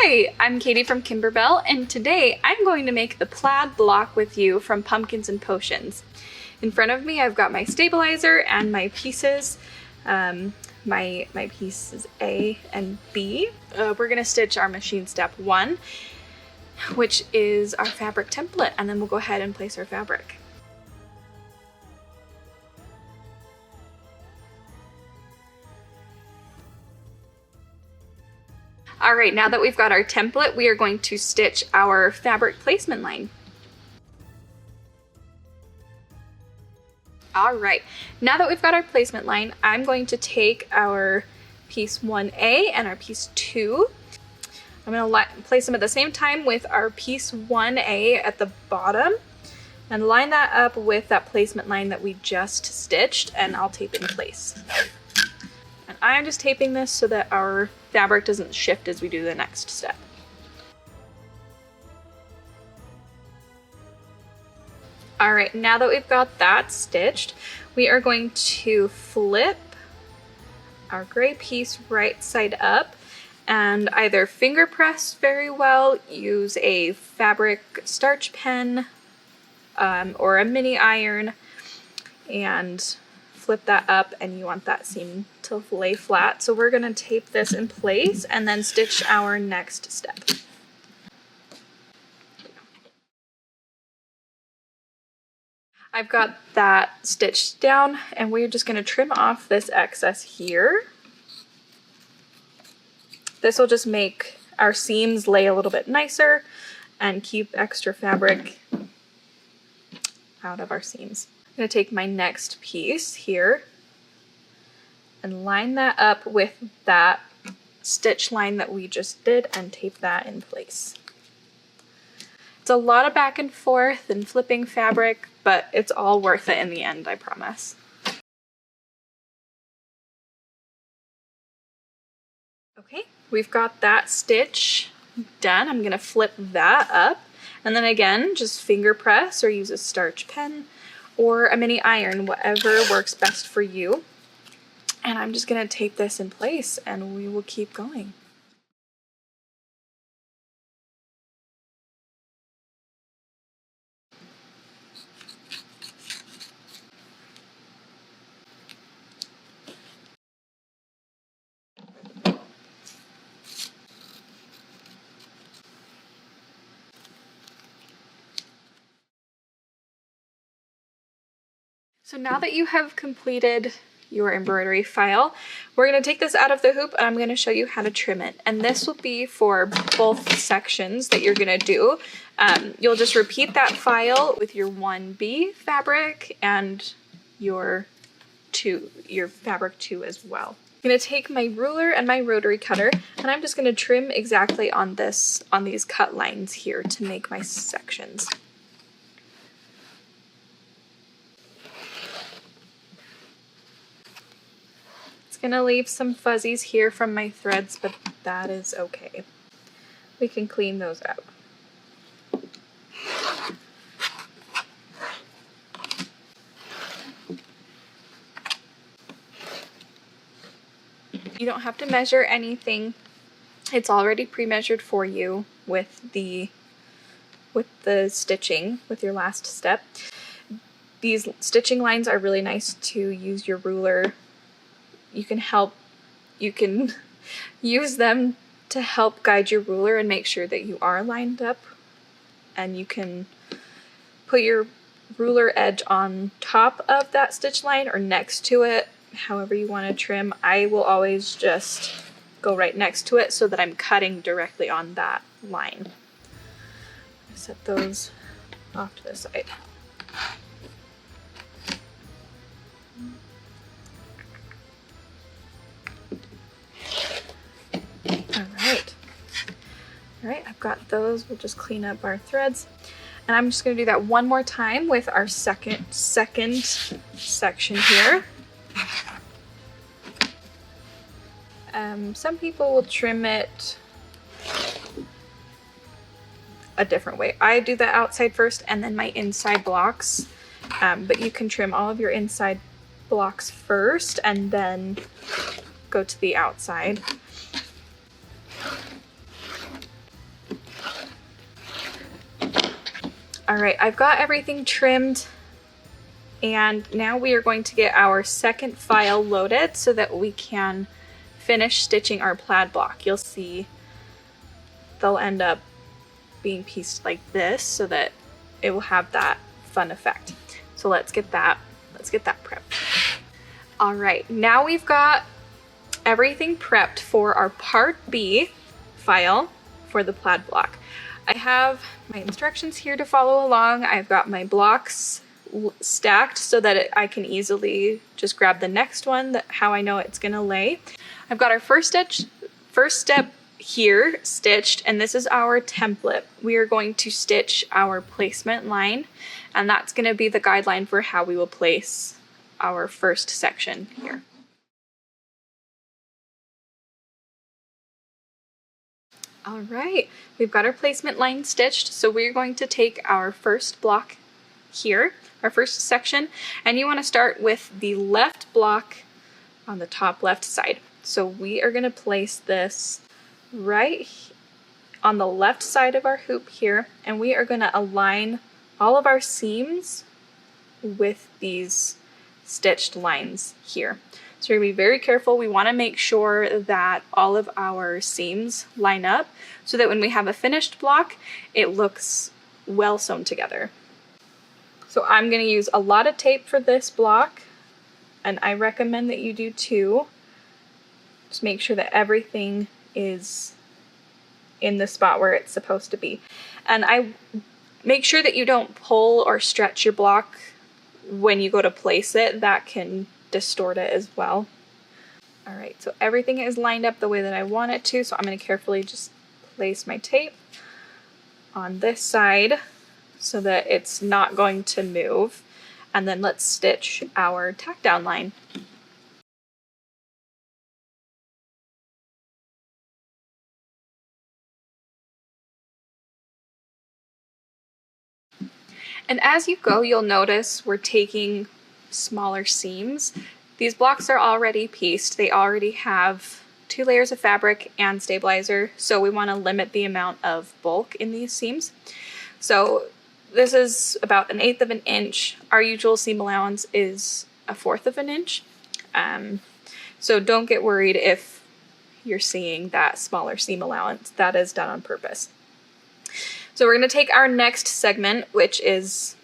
Hi, I'm Katie from Kimberbell, and today I'm going to make the plaid block with you from Pumpkins and Potions. In front of me I've got my stabilizer and my pieces, my pieces A and B. We're going to stitch our machine step 1, which is our fabric template, and then we'll go ahead and place our fabric. Alright, now that we've got our template, we are going to stitch our fabric placement line. Alright, now that we've got our placement line, I'm going to take our piece 1A and our piece 2. I'm going to place them at the same time with our piece 1A at the bottom and line that up with that placement line that we just stitched, and I'll tape it in place. And I'm just taping this so that our fabric doesn't shift as we do the next step. Alright, now that we've got that stitched, we are going to flip our gray piece right side up and either finger press very well, use a fabric starch pen or a mini iron, and flip that up, and you want that seam to lay flat. So we're going to tape this in place and then stitch our next step. I've got that stitched down, and we're just going to trim off this excess here. This will just make our seams lay a little bit nicer and keep extra fabric out of our seams. I'm going to take my next piece here and line that up with that stitch line that we just did and tape that in place. It's a lot of back and forth and flipping fabric, but it's all worth it in the end, I promise. Okay, we've got that stitch done. I'm going to flip that up, and then again, just finger press or use a starch pen or a mini iron, whatever works best for you. And I'm just going to tape this in place, and we will keep going. So now that you have completed your embroidery file, we're going to take this out of the hoop, and I'm going to show you how to trim it. And this will be for both sections that you're going to do. You'll just repeat that file with your 1B fabric and your fabric 2 as well. I'm going to take my ruler and my rotary cutter, and I'm just going to trim exactly on these cut lines here to make my sections. Going to leave some fuzzies here from my threads, but that is okay. We can clean those out. You don't have to measure anything. It's already pre-measured for you with the stitching with your last step. These stitching lines are really nice to use your ruler. You can use them to help guide your ruler and make sure that you are lined up, and you can put your ruler edge on top of that stitch line or next to it, however you want to trim. I will always just go right next to it so that I'm cutting directly on that line. Set those off to the side. Alright, I've got those. We'll just clean up our threads. And I'm just going to do that one more time with our second section here. Some people will trim it a different way. I do the outside first and then my inside blocks, but you can trim all of your inside blocks first and then go to the outside. All right, I've got everything trimmed, and now we are going to get our second file loaded so that we can finish stitching our plaid block. You'll see they'll end up being pieced like this so that it will have that fun effect. So let's get that prepped. All right, now we've got everything prepped for our part B file for the plaid block. I have my instructions here to follow along. I've got my blocks stacked so that I can easily just grab the next one, how I know it's gonna lay. I've got our first step here stitched, and this is our template. We are going to stitch our placement line, and that's gonna be the guideline for how we will place our first section here. All right, we've got our placement line stitched, so we're going to take our first block here, our first section, and you want to start with the left block on the top left side. So we are going to place this right on the left side of our hoop here, and we are going to align all of our seams with these stitched lines here. So we're going to be very careful. We want to make sure that all of our seams line up so that when we have a finished block, it looks well sewn together. So I'm going to use a lot of tape for this block, and I recommend that you do too. Just make sure that everything is in the spot where it's supposed to be. And I make sure that you don't pull or stretch your block when you go to place it. That can distort it as well. All right, so everything is lined up the way that I want it to, so I'm going to carefully just place my tape on this side so that it's not going to move. And then let's stitch our tack down line. And as you go, you'll notice we're taking smaller seams. These blocks are already pieced. They already have 2 layers of fabric and stabilizer, so we want to limit the amount of bulk in these seams. So this is about 1/8 of an inch. Our usual seam allowance is 1/4 of an inch. So don't get worried if you're seeing that smaller seam allowance. That is done on purpose. So we're going to take our next segment, which is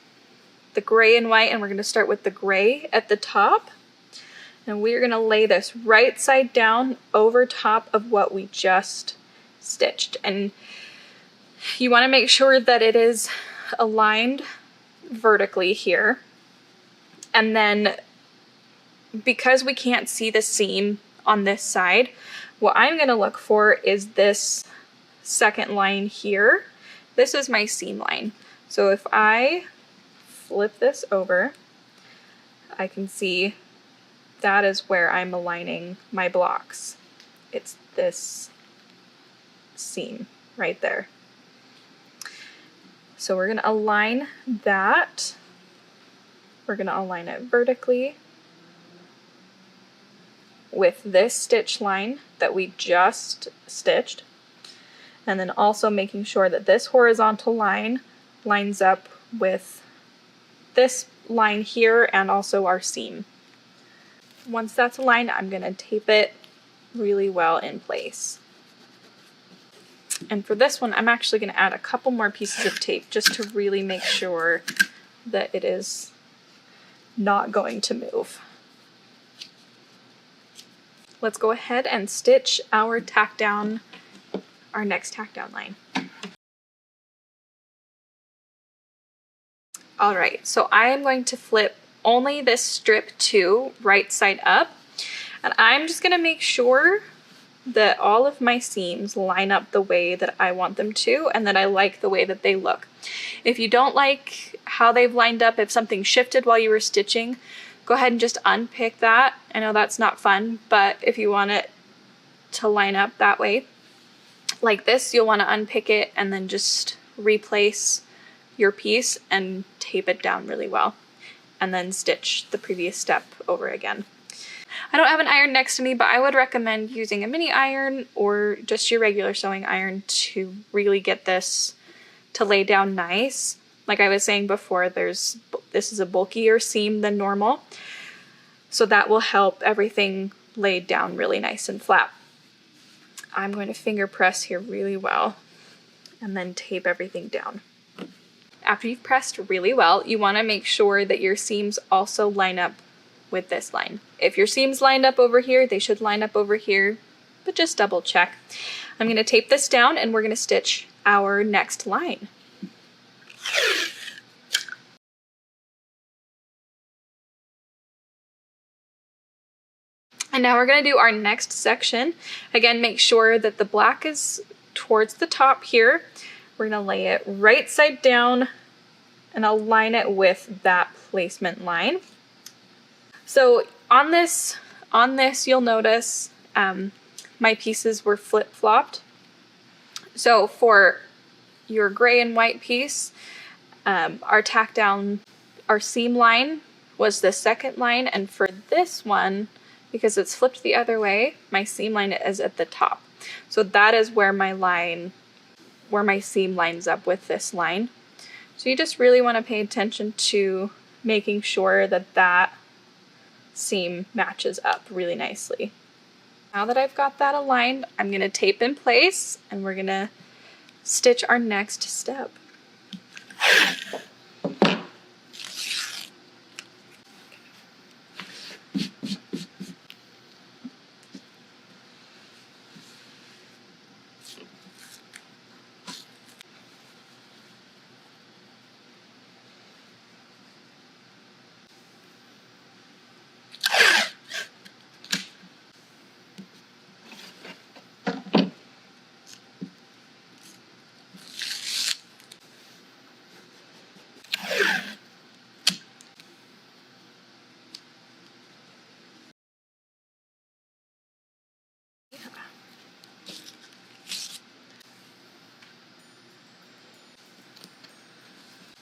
the gray and white, and we're going to start with the gray at the top. And we're going to lay this right side down over top of what we just stitched. And you want to make sure that it is aligned vertically here. And then because we can't see the seam on this side, what I'm going to look for is this second line here. This is my seam line. So if I flip this over, I can see that is where I'm aligning my blocks. It's this seam right there. So we're going to align that. We're going to align it vertically with this stitch line that we just stitched. And then also making sure that this horizontal line lines up with this line here and also our seam. Once that's aligned, I'm going to tape it really well in place. And for this one, I'm actually going to add a couple more pieces of tape just to really make sure that it is not going to move. Let's go ahead and stitch our next tack down line. All right, so I am going to flip only this strip to right side up, and I'm just gonna make sure that all of my seams line up the way that I want them to and that I like the way that they look. If you don't like how they've lined up, if something shifted while you were stitching, go ahead and just unpick that. I know that's not fun, but if you want it to line up that way, like this, you'll want to unpick it and then just replace your piece and tape it down really well, and then stitch the previous step over again. I don't have an iron next to me, but I would recommend using a mini iron or just your regular sewing iron to really get this to lay down nice. like I was saying before, this is a bulkier seam than normal. So that will help everything lay down really nice and flat. I'm going to finger press here really well and then tape everything down. After you've pressed really well, you want to make sure that your seams also line up with this line. If your seams lined up over here, they should line up over here, but just double check. I'm going to tape this down and we're going to stitch our next line. And now we're going to do our next section. Again, make sure that the black is towards the top here. We're going to lay it right side down and align it with that placement line. So on this you'll notice my pieces were flip-flopped. So for your gray and white piece, our seam line was the second line, and for this one, because it's flipped the other way, my seam line is at the top. So that is where my seam lines up with this line. So you just really want to pay attention to making sure that that seam matches up really nicely. Now that I've got that aligned, I'm going to tape in place and we're going to stitch our next step.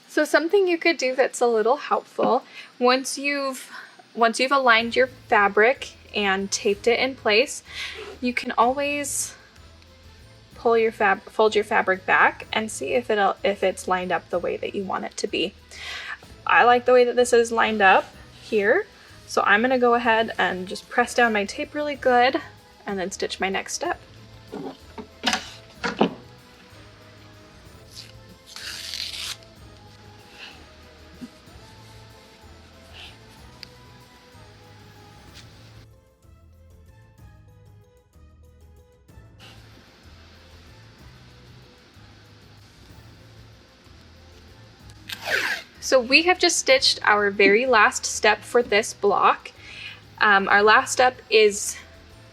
So something you could do that's a little helpful, once you've aligned your fabric and taped it in place, you can always fold your fabric back and see if it's lined up the way that you want it to be. I like the way that this is lined up here, so I'm gonna go ahead and just press down my tape really good and then stitch my next step. So we have just stitched our very last step for this block. Our last step is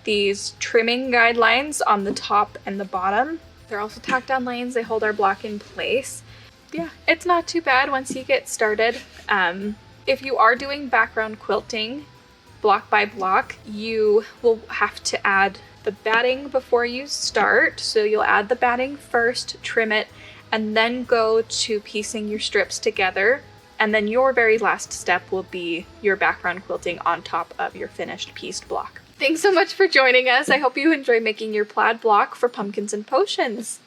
these trimming guidelines on the top and the bottom. They're also tacked down lines, they hold our block in place. Yeah, it's not too bad once you get started. If you are doing background quilting block by block, you will have to add the batting before you start. So you'll add the batting first, trim it, and then go to piecing your strips together. And then your very last step will be your background quilting on top of your finished pieced block. Thanks so much for joining us. I hope you enjoy making your plaid block for Pumpkins and Potions.